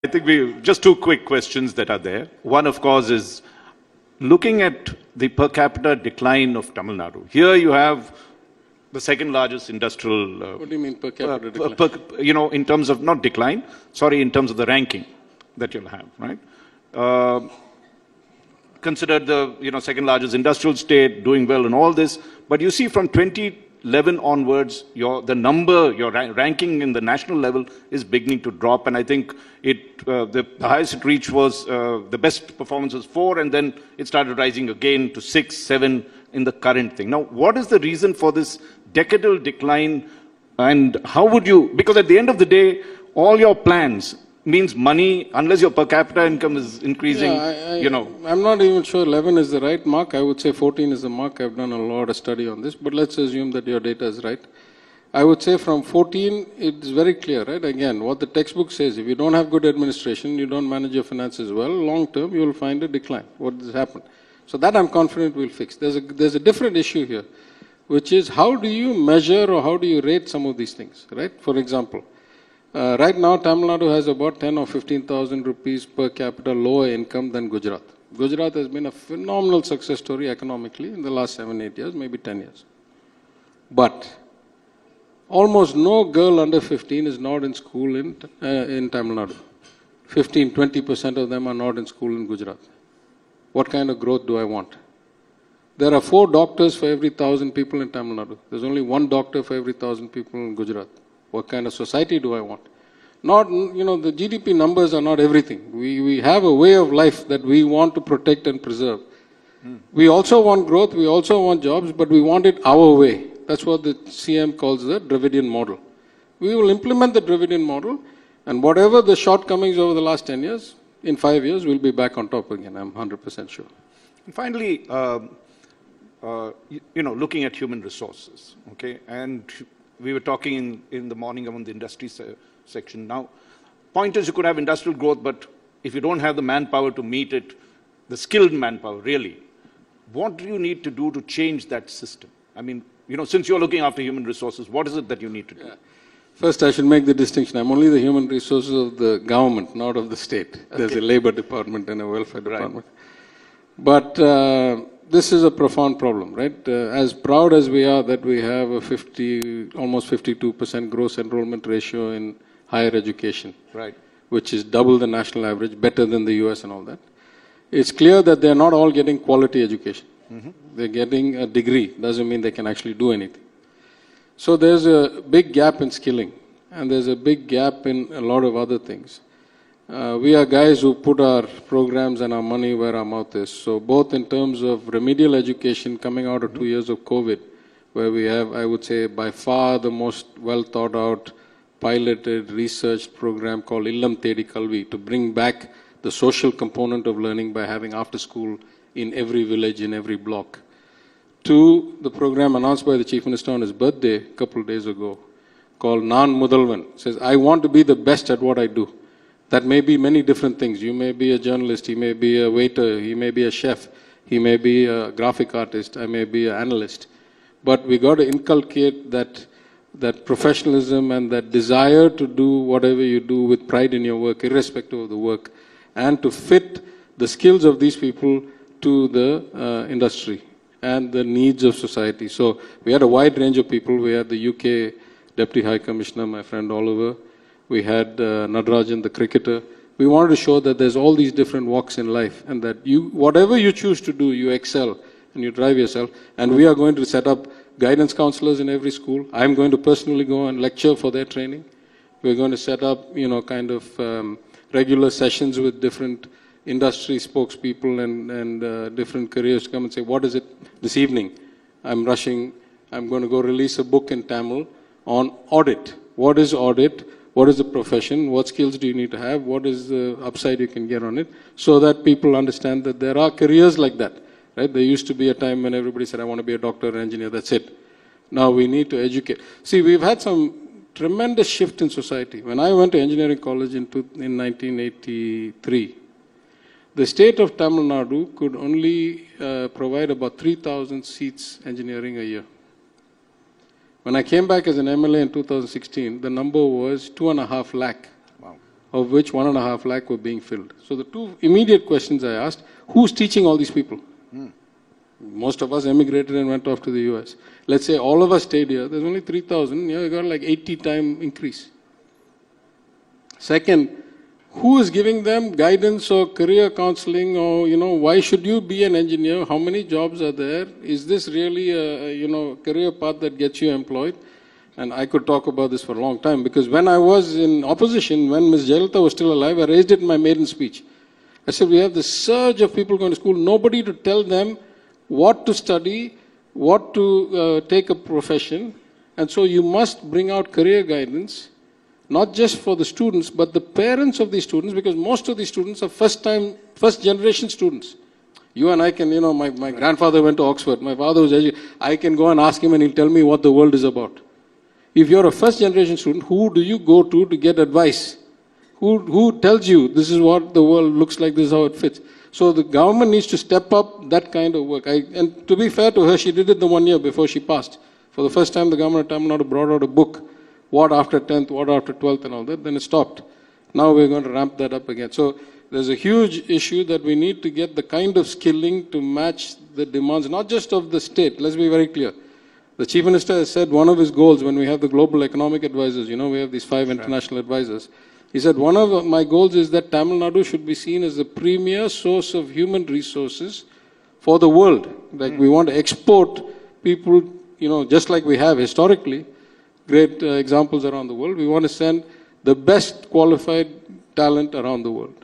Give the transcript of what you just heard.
I think just two quick questions that are there. One, of course, is looking at the per capita decline of Tamil Nadu. Here you have the second largest industrial... what do you mean per capita decline? In terms of, not decline, sorry, in terms of the ranking that you'll have, right? Considered the second largest industrial state, doing well in all this, but you see from 2011 onwards, your ranking in the national level is beginning to drop, and I think the highest it reached was, the best performance was 4, and then it started rising again to 6, 7 in the current thing. Now, what is the reason for this decadal decline, and how would you, because at the end of the day, all your plans means money, unless your per capita income is increasing, I'm not even sure 11 is the right mark. I would say 14 is the mark. I've done a lot of study on this, but let's assume that your data is right. I would say from 14, it's very clear, right? Again, what the textbook says, if you don't have good administration, you don't manage your finances well, long term, you will find a decline. What has happened? So that I'm confident we'll fix. There's a different issue here, which is how do you measure or how do you rate some of these things, right? For example, right now, Tamil Nadu has about 10 or 15,000 rupees per capita lower income than Gujarat. Gujarat has been a phenomenal success story economically in the last 7, 8 years, maybe 10 years. But almost no girl under 15 is not in school in Tamil Nadu. 15, 20% of them are not in school in Gujarat. What kind of growth do I want? There are 4 doctors for every 1,000 people in Tamil Nadu. There's only 1 doctor for every 1,000 people in Gujarat. What kind of society do I want? Not, the GDP numbers are not everything. We have a way of life that we want to protect and preserve. We also want growth, we also want jobs, but we want it our way. That's what the CM calls the Dravidian model. We will implement the Dravidian model, and whatever the shortcomings over the last 10 years, in 5 years, we'll be back on top again. I'm 100% sure. And finally, looking at human resources, okay, and we were talking in the morning among the industry section. Now, point is you could have industrial growth, but if you don't have the manpower to meet it, the skilled manpower, really, what do you need to do to change that system? I mean, since you're looking after human resources, what is it that you need to do? Yeah. First, I should make the distinction. I'm only the human resources of the government, not of the state. Okay. There's a labor department and a welfare department. Right. But this is a profound problem, right? As proud as we are that we have a almost 52% gross enrollment ratio in higher education, right, which is double the national average, better than the US and all that. It's clear that they're not all getting quality education. They're getting a degree, doesn't mean they can actually do anything. So there's a big gap in skilling, and there's a big gap in a lot of other things. We are guys who put our programs and our money where our mouth is. So both in terms of remedial education coming out of 2 years of COVID, where we have, I would say, by far the most well thought out, piloted, researched program called Illam Thedi Kalvi to bring back the social component of learning by having after school in every village, in every block. To the program announced by the Chief Minister on his birthday a couple of days ago called Naan Mudalvan. Says, I want to be the best at what I do. That may be many different things. You may be a journalist, he may be a waiter, he may be a chef, he may be a graphic artist, I may be an analyst. But we got to inculcate that professionalism and that desire to do whatever you do with pride in your work, irrespective of the work, and to fit the skills of these people to the industry and the needs of society. So we had a wide range of people. We had the UK Deputy High Commissioner, my friend Oliver. We had Nadarajan, the cricketer. We wanted to show that there's all these different walks in life and that whatever you choose to do, you excel and you drive yourself. And we are going to set up guidance counselors in every school. I'm going to personally go and lecture for their training. We're going to set up, regular sessions with different industry spokespeople and different careers to come and say, what is it this evening? I'm rushing. I'm going to go release a book in Tamil on audit. What is audit? What is the profession? What skills do you need to have? What is the upside you can get on it? So that people understand that there are careers like that. Right? There used to be a time when everybody said, I want to be a doctor or engineer, that's it. Now we need to educate. See, we've had some tremendous shift in society. When I went to engineering college in 1983, the state of Tamil Nadu could only provide about 3,000 seats engineering a year. When I came back as an MLA in 2016, the number was 2.5 lakh. Wow. of which 1.5 lakh were being filled. So the two immediate questions I asked, who's teaching all these people? Most of us emigrated and went off to the US. Let's say all of us stayed here, there's only 3,000, you got like 80-time increase. Second, who is giving them guidance or career counseling or, why should you be an engineer? How many jobs are there? Is this really a, career path that gets you employed? And I could talk about this for a long time because when I was in opposition, when Ms. Jayalalitha was still alive, I raised it in my maiden speech. I said, we have this surge of people going to school, nobody to tell them what to study, what to take a profession. And so you must bring out career guidance, not just for the students, but the parents of these students, because most of these students are first generation students. You and I can, my grandfather went to Oxford, my father was educated. I can go and ask him and he'll tell me what the world is about. If you're a first generation student, who do you go to get advice? Who tells you this is what the world looks like, this is how it fits? So the government needs to step up that kind of work. And to be fair to her, she did it the 1 year before she passed. For the first time, the government of Tamil Nadu brought out a book, what after 10th, what after 12th and all that, then it stopped. Now we're going to ramp that up again. So there's a huge issue that we need to get the kind of skilling to match the demands, not just of the state, let's be very clear. The Chief Minister has said one of his goals when we have the global economic advisors, we have these 5 international advisors. He said one of my goals is that Tamil Nadu should be seen as the premier source of human resources for the world. Like we want to export people, just like we have historically, great examples around the world. We want to send the best qualified talent around the world.